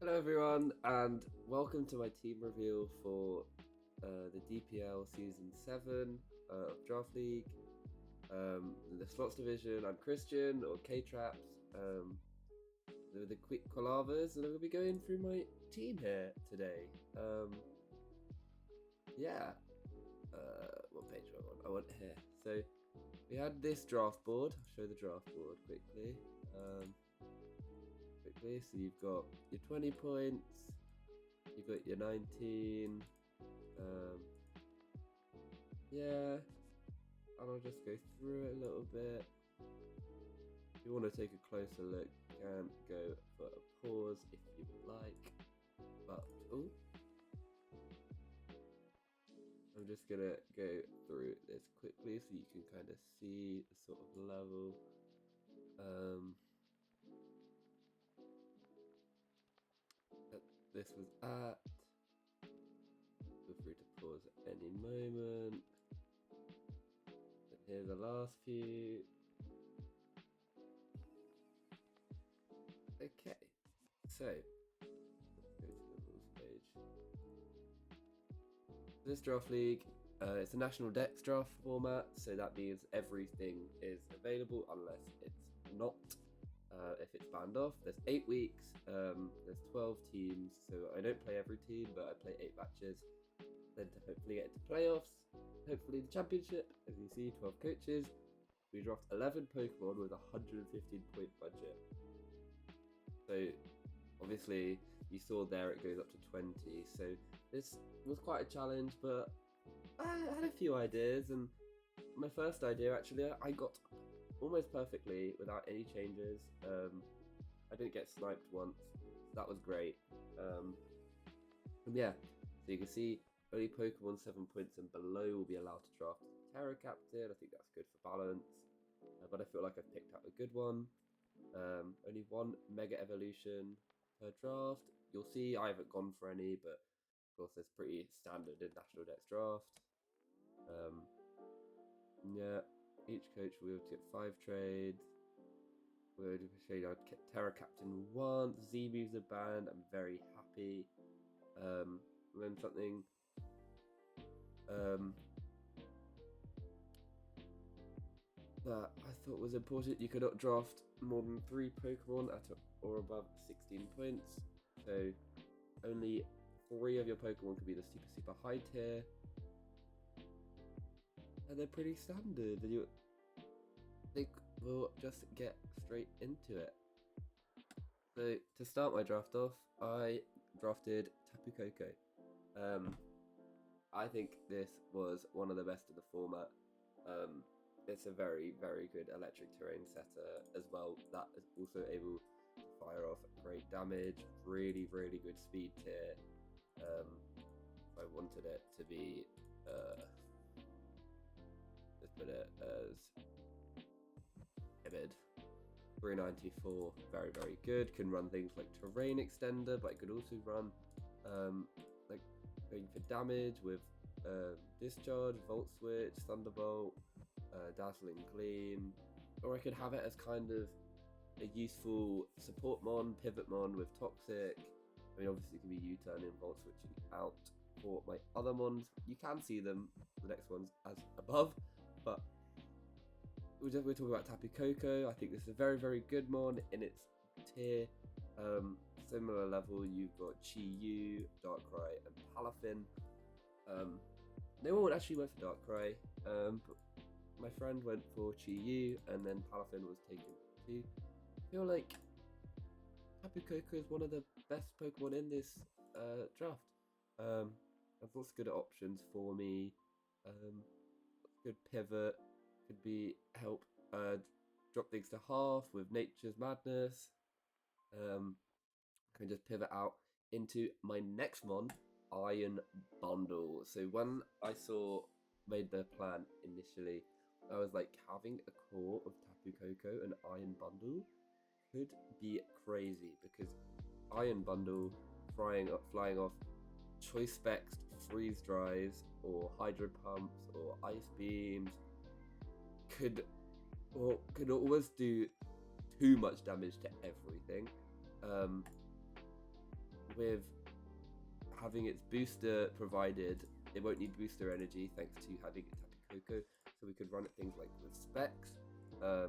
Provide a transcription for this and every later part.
Hello everyone, and welcome to my team reveal for the D.P.L Season 7 of Draft League. In the slots division, I'm Christian, or K-Traps, with the quick Quilavas, and I'm going to be going through my team here today. What page do I want? I want here. So, we had this draft board. I'll show the draft board quickly. So you've got your 20 points, you've got your 19, and I'll just go through it a little bit. If you want to take a closer look, you can go for a pause if you would like, but I'm just gonna go through this quickly so you can kind of see the sort of level. This was at. Feel free to pause at any moment. And here's the last few. Okay, so let's go to the rules page. This draft league, it's a national dex draft format, so that means everything is available unless it's not. If it's banned off, there's 8 weeks, there's 12 teams, so I don't play every team, but I play 8 matches, then to hopefully get into playoffs, hopefully the championship. As you see, 12 coaches. We draft 11 Pokemon with a 115 point budget. So obviously you saw there it goes up to 20, so this was quite a challenge, but I had a few ideas, and my first idea actually I got almost perfectly without any changes. I didn't get sniped once, so that was great. So you can see only Pokemon 7 points and below will be allowed to draft Terra Captain. I think that's good for balance, but I feel like I've picked out a good one. Only one Mega Evolution per draft. You'll see I haven't gone for any, but of course that's pretty standard in National Dex Draft. Each coach will be able to get 5 trades. We'll show you Terra Captain once. Z moves are banned. I'm very happy. And then something that I thought was important: you cannot draft more than 3 Pokemon at or above 16 points. So only 3 of your Pokemon could be the super high tier. And they're pretty standard. And I think we'll just get straight into it. So to start my draft off, I drafted Tapu Koko. I think this was one of the best of the format. It's a very, very good electric terrain setter as well. That is also able to fire off great damage, really, really good speed tier. I wanted it to be let's put it as timid. 394, very, very good. Can run things like Terrain Extender, but it could also run like going for damage with Discharge, Volt Switch, Thunderbolt, Dazzling Gleam, or I could have it as kind of a useful support mon, pivot mon with Toxic. I mean, obviously it can be U-turn and Volt Switching out for my other mons. You can see them, the next ones, as above, but we're talking about Tapu Koko. I think this is a very, very good mon in its tier. Similar level, you've got Chi-Yu, Darkrai, and Palafin. No one actually went for Darkrai, but my friend went for Chi-Yu, and then Palafin was taken too. I feel like Tapu Koko is one of the best Pokemon in this draft. There's lots of good options for me. Good pivot, could be help drop things to half with Nature's Madness. Can just pivot out into my next mon, Iron Bundle. So when I made the plan initially, I was like, having a core of Tapu Koko and Iron Bundle could be crazy, because Iron Bundle flying off Choice Specs, Freeze Dries, or Hydro Pumps, or Ice Beams could almost do too much damage to everything. with having its booster provided, it won't need booster energy thanks to having Tapu Koko. So we could run it things like with specs, where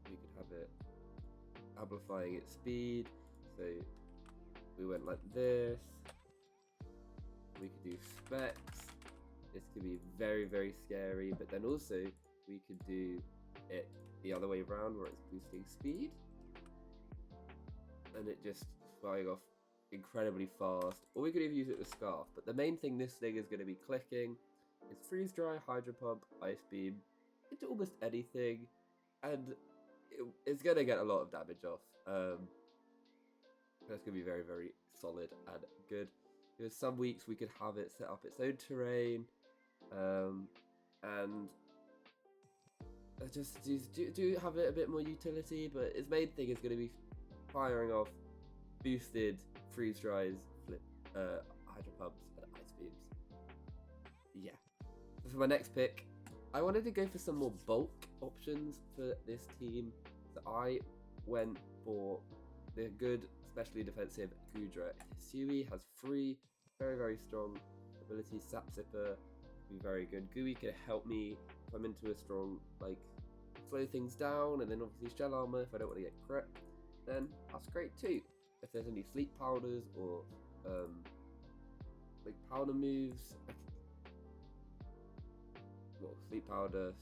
we could have it amplifying its speed. So we went like this. We could do specs. This could be very, very scary, but then also we could do it the other way around where it's boosting speed and it just flying off incredibly fast. Or we could even use it with Scarf, but the main thing this thing is going to be clicking is Freeze Dry, Hydro Pump, Ice Beam into almost anything, and it's going to get a lot of damage off. That's going to be very, very solid and good. Because some weeks we could have it set up its own terrain, and just do have it a bit more utility, but its main thing is going to be firing off boosted freeze dries, hydro pumps, and ice beams. Yeah. So for my next pick, I wanted to go for some more bulk options for this team. So I went for the good, especially defensive Gudra. Hisui has 3 very, very strong abilities. Sap Sipper be very good. Gooey could help me if I'm into a strong, like, slow things down, and then obviously Shell Armor if I don't want to get crit. Then that's great too. If there's any sleep powders or like powder moves, well, sleep powder,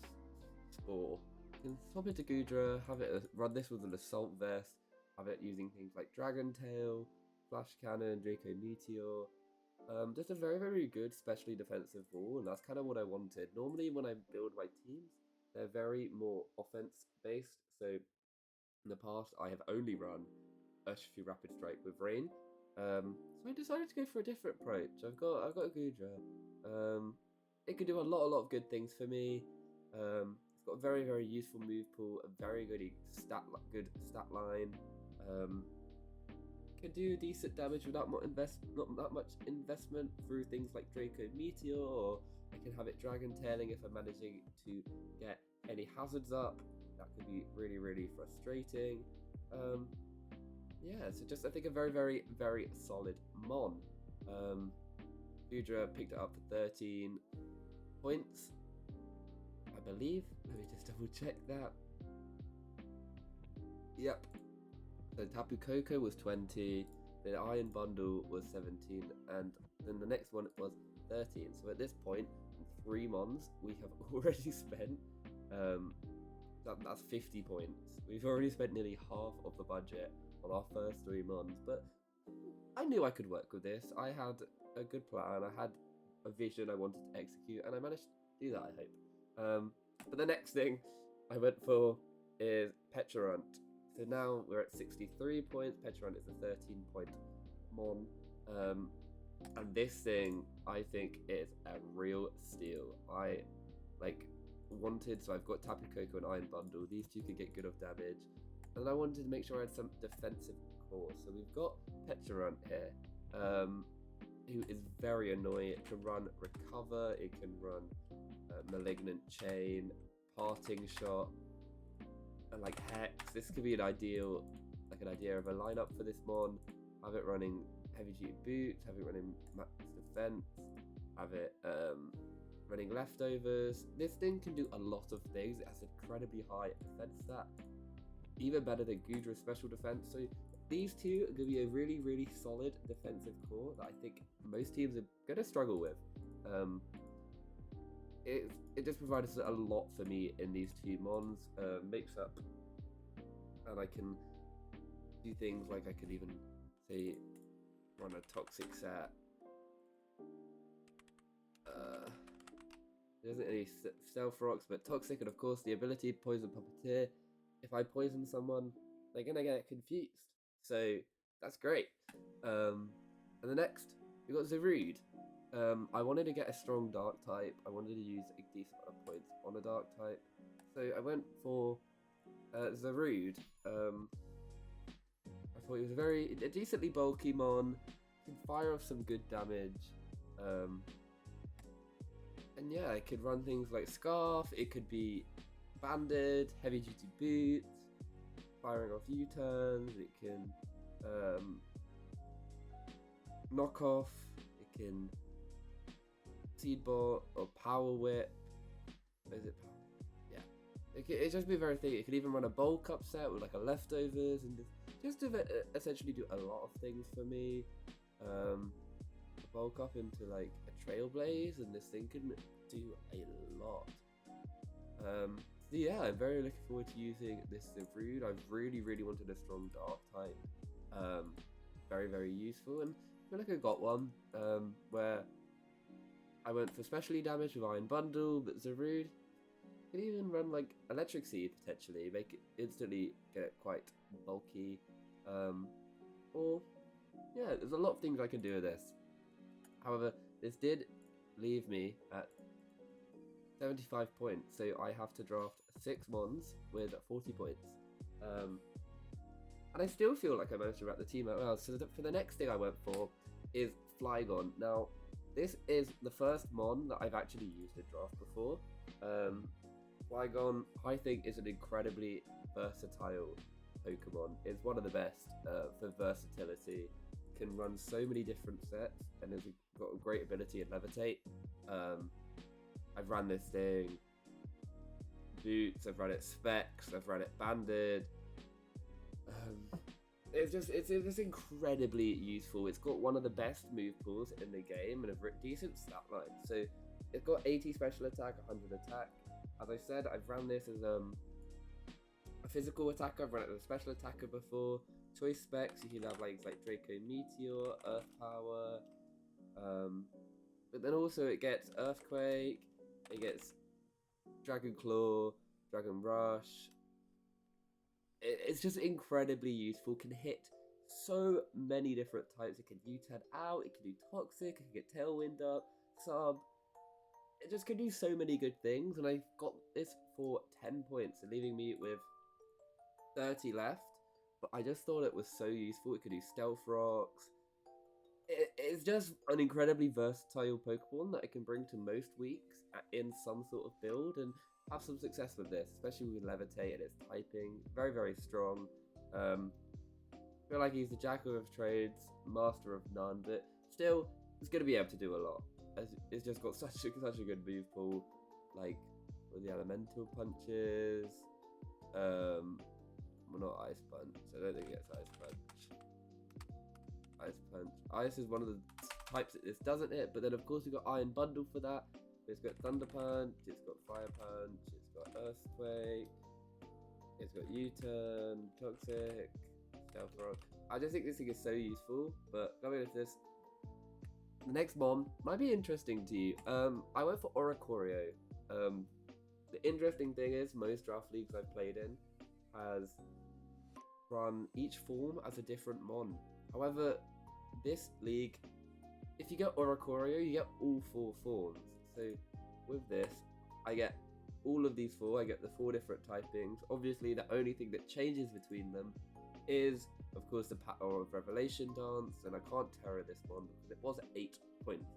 spore. You can swap it to Gudra, have it run this with an assault vest, have it using things like Dragon Tail, Flash Cannon, Draco Meteor. Just a very, very good specially defensive ball, and that's kind of what I wanted. Normally when I build my teams, they're very more offense based, so in the past I have only run Urshifu Rapid Strike with Rain. So I decided to go for a different approach. I've got Gudra. It can do a lot of good things for me. It's got a very, very useful move pool, a very good stat line. Can do decent damage without not that much investment through things like Draco Meteor, or I can have it Dragon Tailing if I'm managing to get any hazards up. That could be really, really frustrating. Yeah, so just I think a very, very, very solid Mon. Gudra picked it up for 13 points, I believe. Let me just double check that. Yep. So Tapu Koko was 20, the Iron Bundle was 17, and then the next one was 13. So at this point, in 3 Mons, we have already spent, that's 50 points. We've already spent nearly half of the budget on our first 3 Mons, but I knew I could work with this. I had a good plan, I had a vision I wanted to execute, and I managed to do that, I hope. But the next thing I went for is Pecharunt. So now we're at 63 points. Pecharunt is a 13-point Mon. And this thing, I think, is a real steal. I wanted, so I've got Tapu Koko and Iron Bundle. These two could get good of damage. And I wanted to make sure I had some defensive core. So we've got Pecharunt here, who is very annoying. It can run Recover, it can run Malignant Chain, Parting Shot, and like Hex. This could be an idea of a lineup for this Mon. Have it running Heavy Duty Boots, have it running Max Defense, have it running Leftovers. This thing can do a lot of things. It has incredibly high defense stat, even better than Gudra's special defense. So these two are going to be a really, really solid defensive core that I think most teams are going to struggle with. It just provides a lot for me in these 2 Mons. Makes up, and I can do things like I could even say run a Toxic set. There isn't any Stealth Rocks, but Toxic, and of course the ability Poison Puppeteer. If I poison someone, they're gonna get confused. So that's great. And the next, we got Zarude. I wanted to get a strong dark type. I wanted to use a decent amount of points on a dark type. So I went for Zarude. I thought he was a decently bulky Mon. Can fire off some good damage. And yeah, it could run things like Scarf. It could be Banded, Heavy Duty Boots. firing off U-turns, it can knock off, it can seed bot or power whip. Is it? Yeah. It just be very thing. It could even run a bulk upset with like a leftovers and just essentially do a lot of things for me. Bulk up into like a trailblaze, and this thing can do a lot. So yeah, I'm very looking forward to using this Brood. I've really wanted a strong dark type. Very useful, and I feel like I got one where I went for specially damage with Iron Bundle, but Zarude could even run like Electric Seed potentially, make it instantly get quite bulky. Or yeah, there's a lot of things I can do with this. However, this did leave me at 75 points, so I have to draft 6 mons with 40 points. And I still feel like I managed to wrap the team out well. So for the next thing I went for is Flygon. Now, this is the first mon that I've actually used in draft before. Flygon, I think, is an incredibly versatile Pokemon. It's one of the best for versatility. Can run so many different sets and has got a great ability at Levitate. I've ran this thing Boots, I've run it Specs, I've run it Banded. It's just incredibly useful. It's got one of the best move pools in the game and a decent stat line. So it's got 80 special attack, 100 attack. As I said, I've ran this as a physical attacker. I've run it as a special attacker before. Choice specs, you can have like Draco Meteor, Earth Power, but then also it gets Earthquake, it gets Dragon Claw, Dragon Rush. It's just incredibly useful. Can hit so many different types. It can U-turn out, it can do Toxic, it can get Tailwind up, Sub. It just can do so many good things, and I got this for 10 points, leaving me with 30 left. But I just thought it was so useful. It could do Stealth Rocks. It's just an incredibly versatile Pokemon that I can bring to most weeks in some sort of build and have some success with this, especially with Levitate and its typing. Very strong. I feel like he's the jack of trades, master of none, but still, he's going to be able to do a lot. It's just got such a good move pool, like with the elemental punches. Well, not Ice Punch. I don't think it's Ice Punch. Ice Punch. Ice is one of the types that this doesn't hit, but then of course we've got Iron Bundle for that. It's got Thunder Punch, it's got Fire Punch, it's got Earthquake, it's got U-turn, Toxic, Stealth Rock. I just think this thing is so useful, but going with this, the next mon might be interesting to you. I went for Oricorio. The interesting thing is most draft leagues I've played in has run each form as a different mon. However, this league, if you get Oricorio, you get all 4 forms. So with this, I get all of these 4. I get the 4 different typings. Obviously, the only thing that changes between them is, of course, the power of Revelation Dance, and I can't terror this one because it was at 8 points.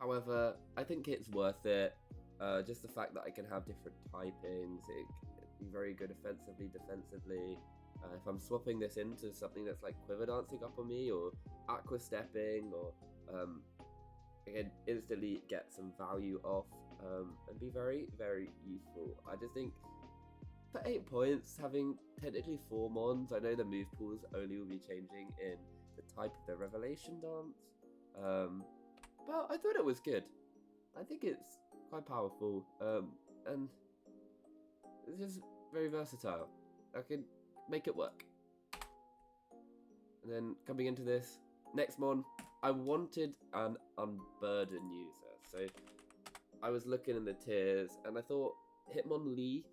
However, I think it's worth it. Just the fact that I can have different typings, it can be very good offensively, defensively. If I'm swapping this into something that's like Quiver Dancing up on me, or Aqua Stepping, or I can instantly get some value off and be very useful. I just think for 8 points, having technically 4 mons, I know the move pools only will be changing in the type of the Revelation Dance, but I thought it was good. I think it's quite powerful, and it's just very versatile. I can make it work. And then coming into this next mon, I wanted an Unburden user. So I was looking in the tiers and I thought Hitmonlee,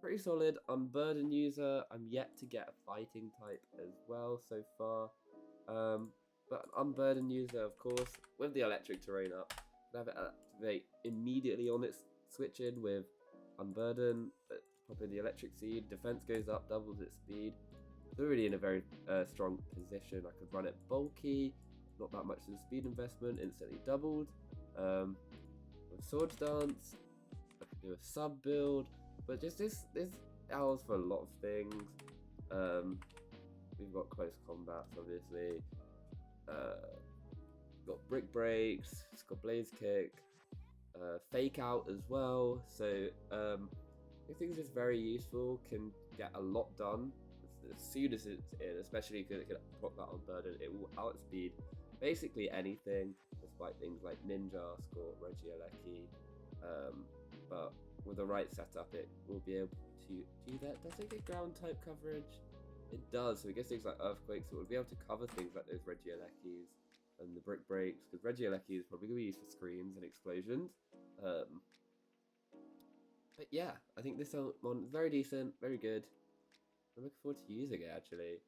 pretty solid. Unburden user, I'm yet to get a fighting type as well so far. But Unburden user, of course, with the electric terrain up, I have it activate immediately on its switch in with Unburden, pop in the electric seed, defense goes up, doubles its speed. It's already in a very strong position. I could run it bulky, not that much of the speed investment, instantly doubled. With Swords Dance, I could do a sub build, but just this allows for a lot of things. We've got close combats, obviously. Got brick breaks. It's got blaze kick, fake out as well. So I think it's just very useful. Can get a lot done as soon as it's in, especially because it can pop that on burden. It will outspeed basically anything, despite things like Ninja, Score, Regieleki. But with the right setup, it will be able to do that. Does it get ground type coverage? It does. So it gets things like earthquakes. So it will be able to cover things like those Regielekis and the brick breaks, because Regieleki is probably going to be used for screens and explosions. But yeah, I think this one is very decent, very good. I'm looking forward to using it actually.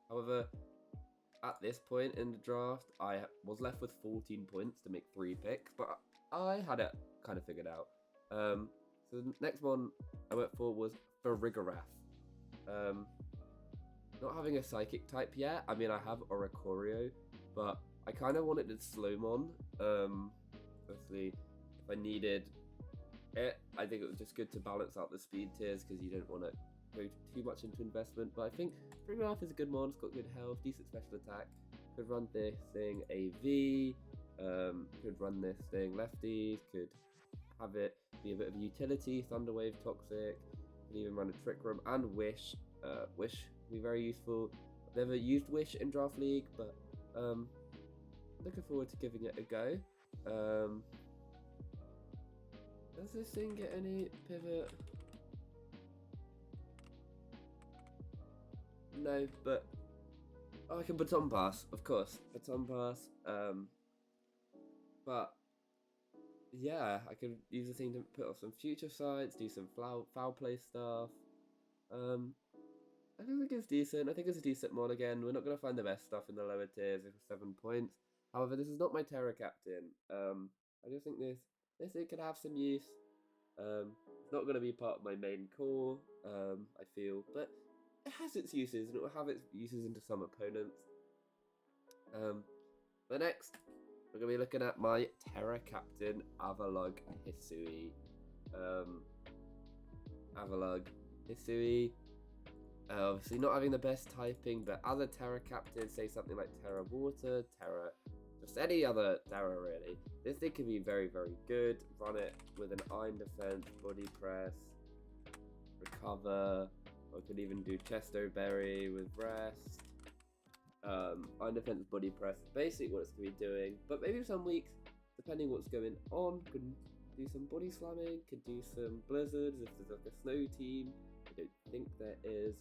However, at this point in the draft, I was left with 14 points to make 3 picks, but I had it kind of figured out. So the next one I went for was Farigarath. Not having a psychic type yet. I mean, I have Oricorio, but I kind of wanted to Slowmon. Obviously, if I needed it, I think it was just good to balance out the speed tiers because you don't want to go too much into investment. But I think Farigarath is a good mon. It's got good health, decent special attack. Could run this thing AV. Could run this thing lefties. Could have it be a bit of a utility. Thunderwave, Toxic. Could even run a Trick Room and Wish. Wish would be very useful. I've never used Wish in Draft League, but looking forward to giving it a go. Does this thing get any pivot? No, but I can Baton Pass, of course. Baton Pass. But yeah, I can use the thing to put off some future sights, do some foul play stuff. I think it's decent. I think it's a decent mod again. We're not going to find the best stuff in the lower tiers for 7 points. However, this is not my Terra Captain. I just think this thing could have some use. It's not going to be part of my main core, I feel, but it has its uses and it will have its uses into some opponents. But next, we're going to be looking at my Terra Captain, Avalugg Hisui. Avalugg Hisui. Obviously not having the best typing, but as a Terra Captain, say something like Terra Water, Terra, just any other Terra really. This thing can be very, very good. Run it with an Iron Defense, Body Press, Recover, or could even do Chesto Berry with Rest. Iron Defense, Body Press, basically what it's going to be doing, but maybe some weeks, depending what's going on, could do some Body Slamming, could do some Blizzards if there's like a snow team. I don't think there is.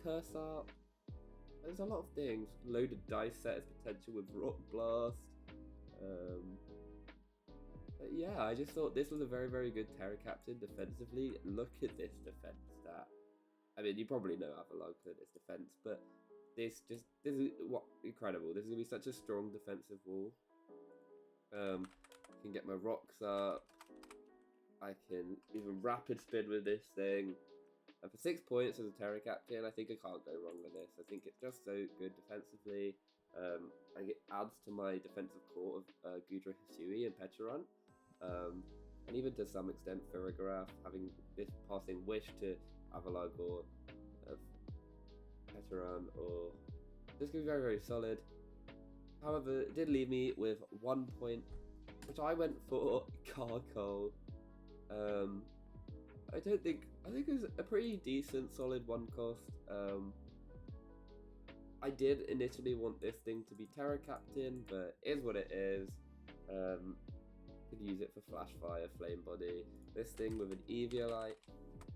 Curse Up. There's a lot of things. Loaded dice set as potential with Rock Blast. But yeah, I just thought this was a very, very good Terra Captain defensively. Look at this defense stat. I mean, you probably know Avalugg for this defense, but this is what incredible. This is gonna be such a strong defensive wall. I can get my rocks up. I can even rapid spin with this thing. And for 6 points as a Terra Captain, I think I can't go wrong with this. I think it's just so good defensively. I think it adds to my defensive core of Gudra Hisui and Pecharunt. And even to some extent Farigarath, having this passing Wish to Avalugg or Pecharunt, or this could be very, very solid. However, it did leave me with 1 point, which I went for Carcole. I think it was a pretty decent, solid 1 cost. I did initially want this thing to be Terra Captain, but it is what it is. Could use it for Flash Fire, Flame Body. This thing with an Eviolite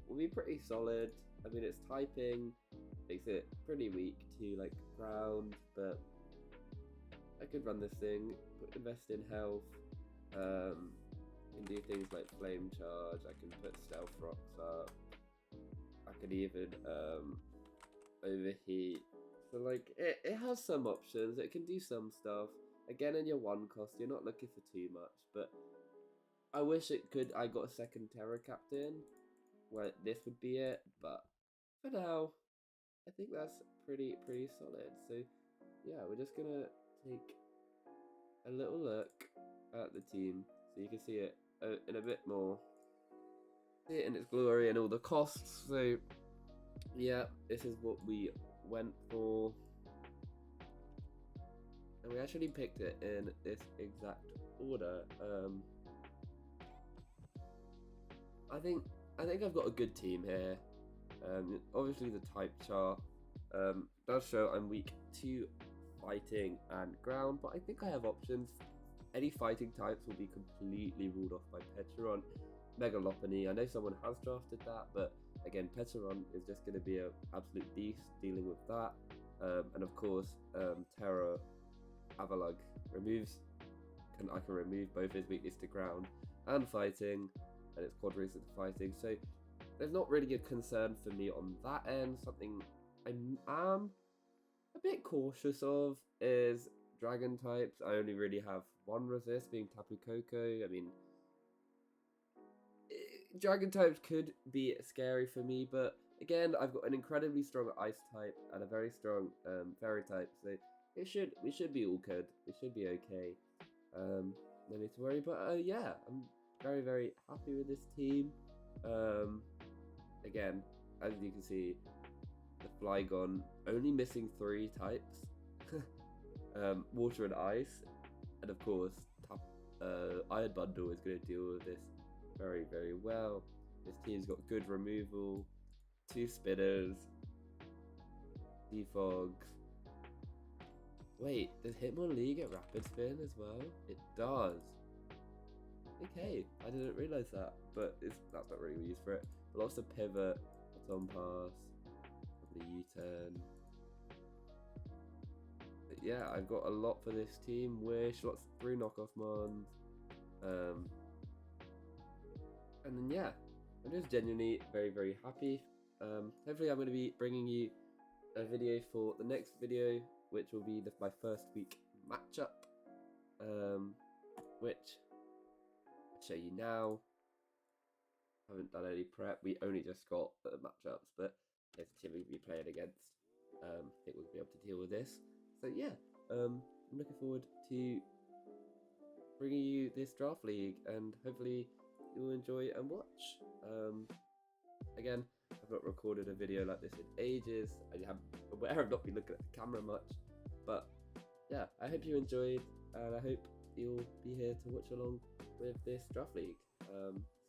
will be pretty solid. I mean, its typing makes it pretty weak to like ground, but I could run this thing, invest in health. Can do things like Flame Charge. I can put Stealth Rocks up. I could even overheat. So like it has some options. It can do some stuff. Again, in your 1 cost, you're not looking for too much. But I wish it could. I got a second Terra Captain where this would be it. But for now, I think that's pretty solid. So yeah, we're just gonna take a little look at the team so you can see it in a bit more. see it in its glory and all the costs. So yeah, this is what we went for, and we actually picked it in this exact order. I think I've got a good team here. Obviously the type chart does show I'm weak to fighting and ground, but I think I have options. Any fighting types will be completely ruled off by Petron. Megalopony, I know someone has drafted that, but again, Petron is just going to be an absolute beast dealing with that. And of course, Terra Avalug removes. I can remove both his weakness to ground and fighting, and it's quad resistant to fighting. So there's not really a concern for me on that end. Something I am a bit cautious of is dragon types. I only really have one resist, being Tapu Koko. I mean, dragon types could be scary for me, but again, I've got an incredibly strong ice type and a very strong fairy type, so we should be all good. We should be okay. No need to worry. But yeah, I'm very, very happy with this team. Again, as you can see, the Flygon only missing 3 types. Water and ice, and of course Iron Bundle is going to deal with this very, very well. This team's got good removal, 2 spinners, defogs. Wait, does Hitmonlee get rapid spin as well? It does. Okay, I didn't realise that, but that's not really used for it. Lots of pivot, baton pass, probably U-turn. Yeah, I've got a lot for this team. Wish, lots of 3 knockoff mons. And then yeah, I'm just genuinely very, very happy. Hopefully I'm going to be bringing you a video for the next video, which will be my first week matchup, which I'll show you now. I haven't done any prep. We only just got the matchups, but there's a team we'll be playing against. I think we'll be able to deal with this. So yeah, I'm looking forward to bringing you this draft league, and hopefully you'll enjoy and watch. Again, I've not recorded a video like this in ages. I'm aware I've not been looking at the camera much, but yeah, I hope you enjoyed, and I hope you'll be here to watch along with this draft league.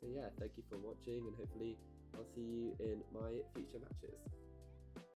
So yeah, thank you for watching, and hopefully I'll see you in my future matches.